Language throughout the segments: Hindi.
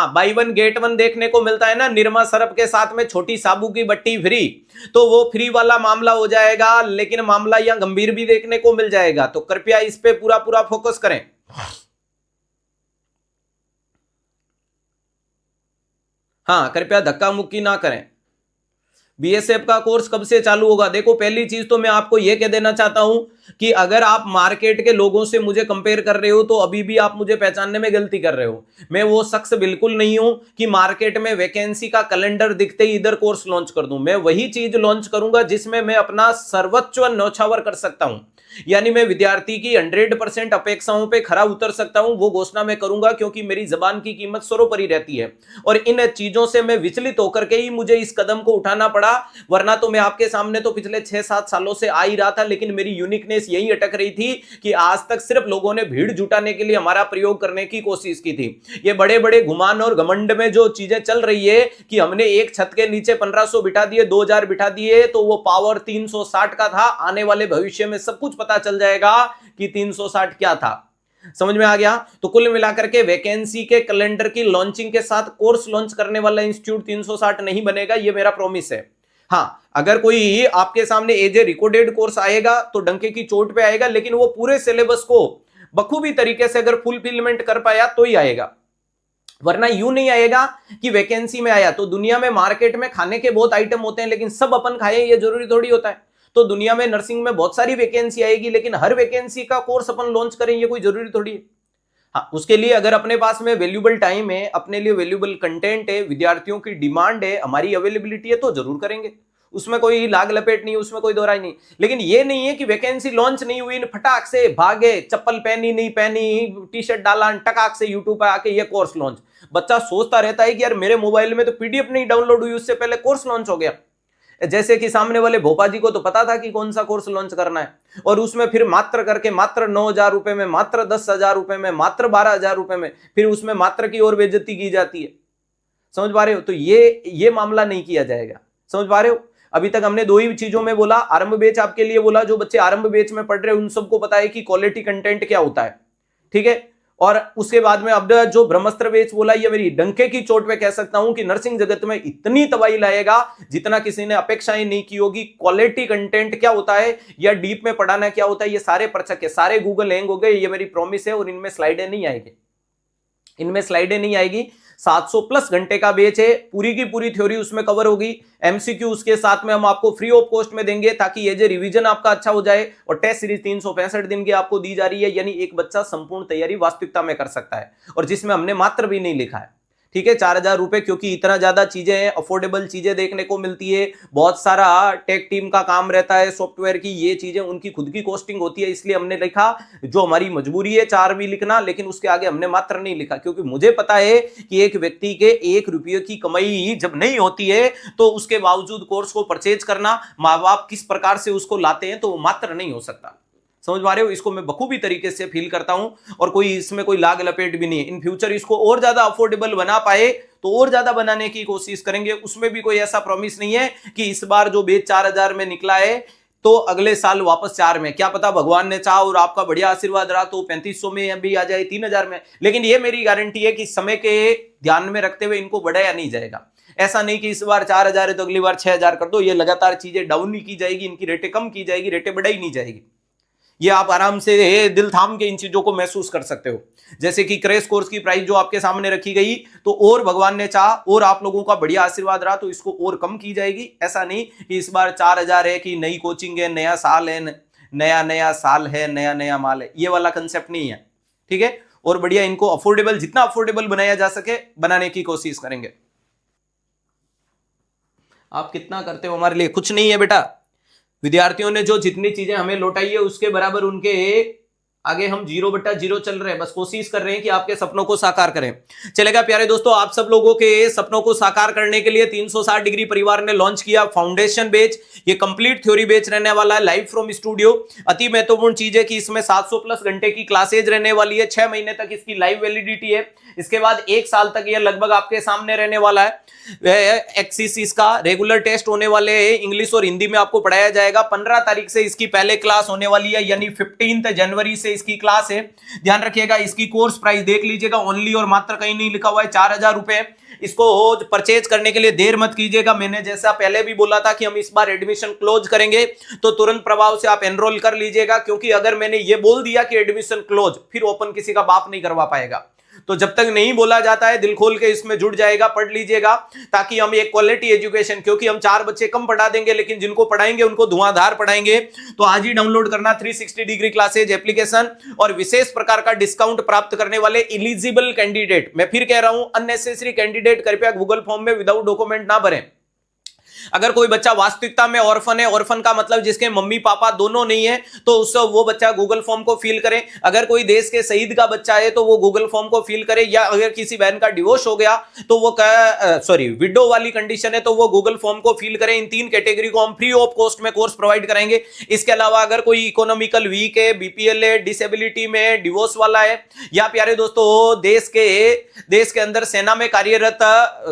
हाँ, बाई वन गेट वन देखने को मिलता है ना, निरमा सरफ के साथ में छोटी साबू की बट्टी फ्री, तो वो फ्री वाला मामला हो जाएगा, लेकिन मामला यहां गंभीर भी देखने को मिल जाएगा। तो कृपया इस पे पूरा पूरा फोकस करें। हाँ, कृपया धक्का मुक्की ना करें। बीएसएफ का कोर्स कब से चालू होगा? देखो, पहली चीज तो मैं आपको यह कह देना चाहता हूं कि अगर आप मार्केट के लोगों से मुझे कंपेयर कर रहे हो तो अभी भी आप मुझे पहचानने में गलती कर रहे हो। मैं वो शख्स बिल्कुल नहीं हूं कि मार्केट में वैकेंसी का कैलेंडर दिखते ही इधर कोर्स लॉन्च कर दूं। मैं वही चीज लॉन्च करूंगा जिसमें मैं अपना सर्वोच्च न्यौछावर कर सकता हूं, यानी मैं विद्यार्थी की 100% अपेक्षाओं पे खरा उतर सकता हूं, वो घोषणा मैं करूंगा, क्योंकि मेरी जबान की कीमत सर्वोपरि रहती है। और इन चीजों से मैं विचलित होकर के ही मुझे इस कदम को उठाना पड़ा, वरना तो मैं आपके सामने तो पिछले 6-7 सालों से आ ही रहा था, लेकिन मेरी यूनिकनेस यही अटक रही थी कि आज तक सिर्फ लोगों ने भीड़ जुटाने के लिए हमारा प्रयोग करने की कोशिश की थी। ये बड़े बड़े गुमान और घमंड में जो चीजें चल रही है कि हमने एक छत के नीचे 1500 बिठा दिए, 2000 बिठा दिए, तो वो पावर 360 का था। आने वाले भविष्य में सब कुछ पता चल जाएगा कि 360 क्या था। समझ में आ गया? तो कुल मिलाकर के वैकेंसी के कैलेंडर की लॉन्चिंग के साथ कोर्स लॉन्च करने वाला इंस्टीट्यूट 360 नहीं बनेगा, ये मेरा प्रॉमिस है। हाँ, अगर कोई आपके सामने एज ए रिकॉर्डेड कोर्स आएगा तो डंके की चोट पे आएगा, लेकिन वो पूरे सिलेबस को बखूबी तरीके से अगर फुलफिलमेंट कर पाया तो ही आएगा, वरना यूं नहीं आएगा कि वैकेंसी में आया। तो दुनिया में मार्केट में खाने के बहुत आइटम होते हैं, लेकिन सब अपन खाएं ये जरूरी थोड़ी होता है। तो दुनिया में नर्सिंग में बहुत सारी वैकेंसी आएगी, लेकिन हर वैकेंसी का कोर्स अपन लॉन्च करें ये कोई जरूरी थोड़ी है। हाँ, उसके लिए अगर अपने पास में वैल्यूएबल टाइम है, अपने लिए वैल्यूएबल कंटेंट है, विद्यार्थियों की डिमांड है, हमारी अवेलेबिलिटी है, तो जरूर करेंगे। उसमें कोई लाग लपेट नहीं, उसमें कोई दोहराई नहीं। लेकिन ये नहीं है कि वैकेंसी लॉन्च नहीं हुई, फटाक से भागे, चप्पल पहनी नहीं पहनी, टी शर्ट डाला, टकाक से यूट्यूब पे आके ये कोर्स लॉन्च। बच्चा सोचता रहता है कि यार मेरे मोबाइल में तो पीडीएफ नहीं डाउनलोड हुई, उससे पहले कोर्स लॉन्च हो गया। जैसे कि सामने वाले भोपा जी को तो पता था कि कौन सा कोर्स लॉन्च करना है, और उसमें फिर मात्र करके मात्र 9,000 रुपए में, मात्र 10,000 रुपए में, मात्र 12,000 रुपए में, फिर उसमें मात्र की और बेइज्जती की जाती है। समझ पा रहे हो? तो ये मामला नहीं किया जाएगा। समझ पा रहे हो? अभी तक हमने दो ही चीजों में बोला। आरंभ बैच आपके लिए बोला, जो बच्चे आरंभ बैच में पढ़ रहे हैं उन सबको पता है कि क्वालिटी कंटेंट क्या होता है, ठीक है। और उसके बाद में अब जो ब्रह्मास्त्र बैच बोला, ये मेरी डंके की चोट पे कह सकता हूं कि नर्सिंग जगत में इतनी तबाही लाएगा जितना किसी ने अपेक्षाएं नहीं की होगी। क्वालिटी कंटेंट क्या होता है या डीप में पढ़ाना क्या होता है, ये सारे परचक के सारे गूगल हैंग हो गए, ये मेरी प्रॉमिस है। और इनमें स्लाइडें नहीं आएगी, इनमें स्लाइडें नहीं आएगी। 700 प्लस घंटे का बैच है, पूरी की पूरी थ्योरी उसमें कवर होगी। एमसीक्यू उसके साथ में हम आपको फ्री ऑफ कॉस्ट में देंगे, ताकि ये जो रिवीजन आपका अच्छा हो जाए। और टेस्ट सीरीज 365 दिन की आपको दी जा रही है, यानी एक बच्चा संपूर्ण तैयारी वास्तविकता में कर सकता है, और जिसमें हमने मात्र भी नहीं लिखा है, ठीक है। 4,000 रुपए, क्योंकि इतना ज्यादा चीजें हैं, अफोर्डेबल चीजें देखने को मिलती है, बहुत सारा टेक टीम का काम रहता है, सॉफ्टवेयर की ये चीजें उनकी खुद की कॉस्टिंग होती है, इसलिए हमने लिखा। जो हमारी मजबूरी है 4 भी लिखना, लेकिन उसके आगे हमने मात्र नहीं लिखा, क्योंकि मुझे पता है कि एक व्यक्ति के 1 रुपये की कमाई जब नहीं होती है तो उसके बावजूद कोर्स को परचेज करना, माँ बाप किस प्रकार से उसको लाते हैं, तो वो मात्र नहीं हो सकता। समझ पा रहे हो? इसको मैं बखूबी तरीके से फील करता हूं, और कोई इसमें कोई लाग लपेट भी नहीं है। इन फ्यूचर इसको और ज्यादा अफोर्डेबल बना पाए तो और ज्यादा बनाने की कोशिश करेंगे। उसमें भी कोई ऐसा प्रॉमिस नहीं है कि इस बार जो बैच 4,000 में निकला है तो अगले साल वापस 4 में। क्या पता भगवान ने चाहा और आपका बढ़िया आशीर्वाद रहा तो 3500 में भी आ जाए, 3,000 में। लेकिन ये मेरी गारंटी है कि समय के ध्यान में रखते हुए इनको बढ़ाया नहीं जाएगा। ऐसा नहीं कि इस बार 4,000 है तो अगली बार 6,000 कर दो। ये लगातार चीजें डाउन नहीं की जाएगी, इनकी रेटें कम की जाएगी, रेटें बढ़ाई नहीं जाएगी। ये आप आराम से दिल थाम के इन चीजों को महसूस कर सकते हो। जैसे कि क्रैश कोर्स की प्राइस जो आपके सामने रखी गई, तो और भगवान ने चाहा और आप लोगों का बढ़िया आशीर्वाद रहा तो इसको और कम की जाएगी। ऐसा नहीं कि इस बार 4,000 है कि नई कोचिंग है, नया साल है, नया साल है, नया माल है, ये वाला कंसेप्ट नहीं है, ठीक है। और बढ़िया इनको अफोर्डेबल, जितना अफोर्डेबल बनाया जा सके बनाने की कोशिश करेंगे। आप कितना करते हो हमारे लिए? कुछ नहीं है बेटा। विद्यार्थियों ने जो जितनी चीजें हमें लौटाई है उसके बराबर उनके आगे हम 0/0 चल रहे हैं। बस कोशिश कर रहे हैं कि आपके सपनों को साकार करें। चलेगा प्यारे दोस्तों, आप सब लोगों के सपनों को साकार करने के लिए 360 डिग्री परिवार ने लॉन्च किया फाउंडेशन बैच। ये कंप्लीट थ्योरी बैच रहने वाला है, लाइव फ्रॉम स्टूडियो। अति महत्वपूर्ण चीज है कि इसमें 700 प्लस घंटे की क्लासेज रहने वाली है। 6 महीने तक इसकी लाइव वैलिडिटी है। इसके बाद 1 साल तक ये लगभग आपके सामने रहने वाला है। एक्सिस का रेगुलर टेस्ट होने वाले हैं, इंग्लिश और हिंदी में आपको पढ़ाया जाएगा। 15 तारीख से इसकी पहले क्लास होने वाली है, यानी 15 जनवरी से इसकी क्लास है, ध्यान रखिएगा। इसकी कोर्स प्राइस देख लीजिएगा, ओनली और मात्र कहीं नहीं लिखा हुआ है, 4000 रुपए। इसको परचेज करने के लिए देर मत कीजिएगा। मैंने जैसा पहले भी बोला था कि हम इस बार एडमिशन क्लोज करेंगे, तो तुरंत प्रभाव से आप एनरोल कर लीजिएगा, क्योंकि अगर मैंने ये बोल दिया कि एडमिशन क्लोज, फिर ओपन किसी का बाप नहीं करवा पाएगा। तो जब तक नहीं बोला जाता है, दिल खोल के इसमें जुड़ जाएगा, पढ़ लीजिएगा, ताकि हम एक क्वालिटी एजुकेशन, क्योंकि हम 4 बच्चे कम पढ़ा देंगे, लेकिन जिनको पढ़ाएंगे उनको धुआंधार पढ़ाएंगे। तो आज ही डाउनलोड करना 360 डिग्री क्लासेज एप्लीकेशन, और विशेष प्रकार का डिस्काउंट प्राप्त करने वाले एलिजिबल कैंडिडेट, मैं फिर कह रहा हूं, अननेसेसरी कैंडिडेट कृपया गूगल फॉर्म में विदाउट डॉक्यूमेंट ना भरें। अगर कोई बच्चा वास्तविकता में ऑर्फन है, ऑर्फन का मतलब जिसके मम्मी पापा दोनों नहीं है, तो उससे वो बच्चा गूगल फॉर्म को फिल करे। अगर कोई देश के शहीद का बच्चा है तो वो गूगल फॉर्म को फिल करे, या अगर किसी बहन का डिवोर्स हो गया तो वो विडो वाली कंडीशन है तो वो गूगल फॉर्म को फिल करे। इन 3 कैटेगरी को हम फ्री ऑफ कॉस्ट में कोर्स प्रोवाइड करेंगे। इसके अलावा अगर कोई इकोनॉमिकल वीक है, बीपीएल है, डिसेबिलिटी में, डिवोर्स वाला है, या प्यारे दोस्तों देश के अंदर सेना में कार्यरत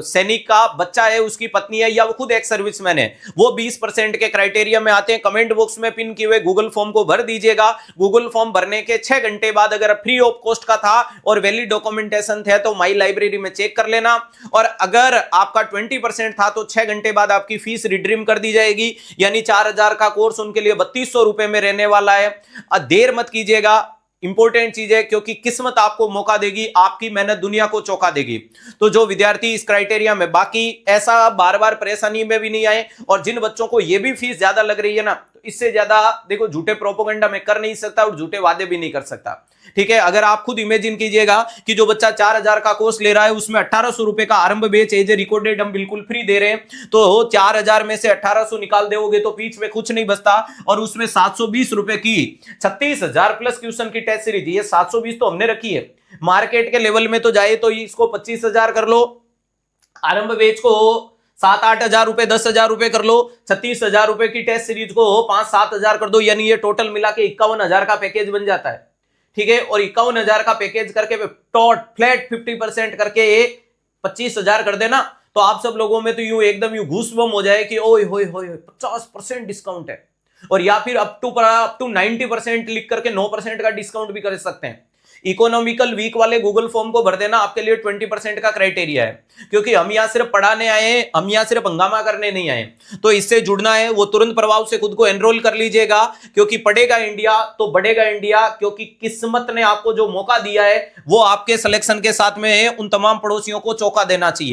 सैनिक का बच्चा है, उसकी पत्नी है, या वो खुद एक सर्विसमैन है, वो 20% के क्राइटेरिया में आते हैं। कमेंट बॉक्स में पिन किए हुए गूगल फॉर्म को भर दीजिएगा। गूगल फॉर्म भरने के 6 घंटे बाद अगर फ्री ऑफ कॉस्ट का था और वैलिड डॉक्यूमेंटेशन थे तो माई लाइब्रेरी में चेक कर लेना, और अगर आपका 20% था तो 6 घंटे बाद आपकी फीस रिडीम कर दी जाएगी, यानी 4000 का कोर्स उनके लिए 3200 रुपए में रहने वाला है। देर मत कीजिएगा, इंपॉर्टेंट चीज है, क्योंकि किस्मत आपको मौका देगी, आपकी मेहनत दुनिया को चौंका देगी। तो जो विद्यार्थी इस क्राइटेरिया में, बाकी ऐसा बार बार परेशानी में भी नहीं आए, और जिन बच्चों को यह भी फीस ज्यादा लग रही है ना, तो इससे ज्यादा देखो झूठे प्रोपोगंडा में कर नहीं सकता और झूठे वादे भी नहीं कर सकता, ठीक है। अगर आप खुद इमेजिन कीजिएगा कि जो बच्चा 4000 का कोर्स ले रहा है उसमें 1800 रुपए का आरंभ बैच एज ए रिकॉर्डेड हम बिल्कुल फ्री दे रहे हैं, तो 4000 में से 1800 निकाल दोगे तो बीच में कुछ नहीं बचता, और उसमें 720 रुपए की 36000 प्लस क्वेश्चन की टेस्ट सीरीज, ये 720 तो हमने रखी है। मार्केट के लेवल में तो जाए तो इसको 25000 कर लो, आरंभ बैच को 7-8 हजार रुपए, 10,000 रुपए कर लो, 36,000 रुपए की टेस्ट सीरीज को 5-7 हजार कर दो, यानी ये टोटल मिला के 51,000 का पैकेज बन जाता है, ठीक है। और 51,000 का पैकेज करके फ्लैट 50% करके 25,000 कर देना, तो आप सब लोगों में तो यूं एकदम यूं घूसबम हो जाए कि ओए होए होए 50% डिस्काउंट है, और या फिर अप टू 90% लिख करके 9% का डिस्काउंट भी कर सकते हैं। इकोनॉमिकल वीक वाले गूगल फॉर्म को भर देना आपके लिए 20% का क्राइटेरिया है, क्योंकि हम यहां सिर्फ पढ़ाने आए हैं, हम यहां सिर्फ हंगामा करने नहीं आए। तो इससे जुड़ना है वो तुरंत प्रभाव से खुद को एनरोल कर लीजिएगा, क्योंकि पढ़ेगा इंडिया तो बढ़ेगा इंडिया, क्योंकि किस्मत ने आपको जो मौका दिया है वो आपके सिलेक्शन के साथ में है, उन तमाम पड़ोसियों को चौंका देना चाहिए।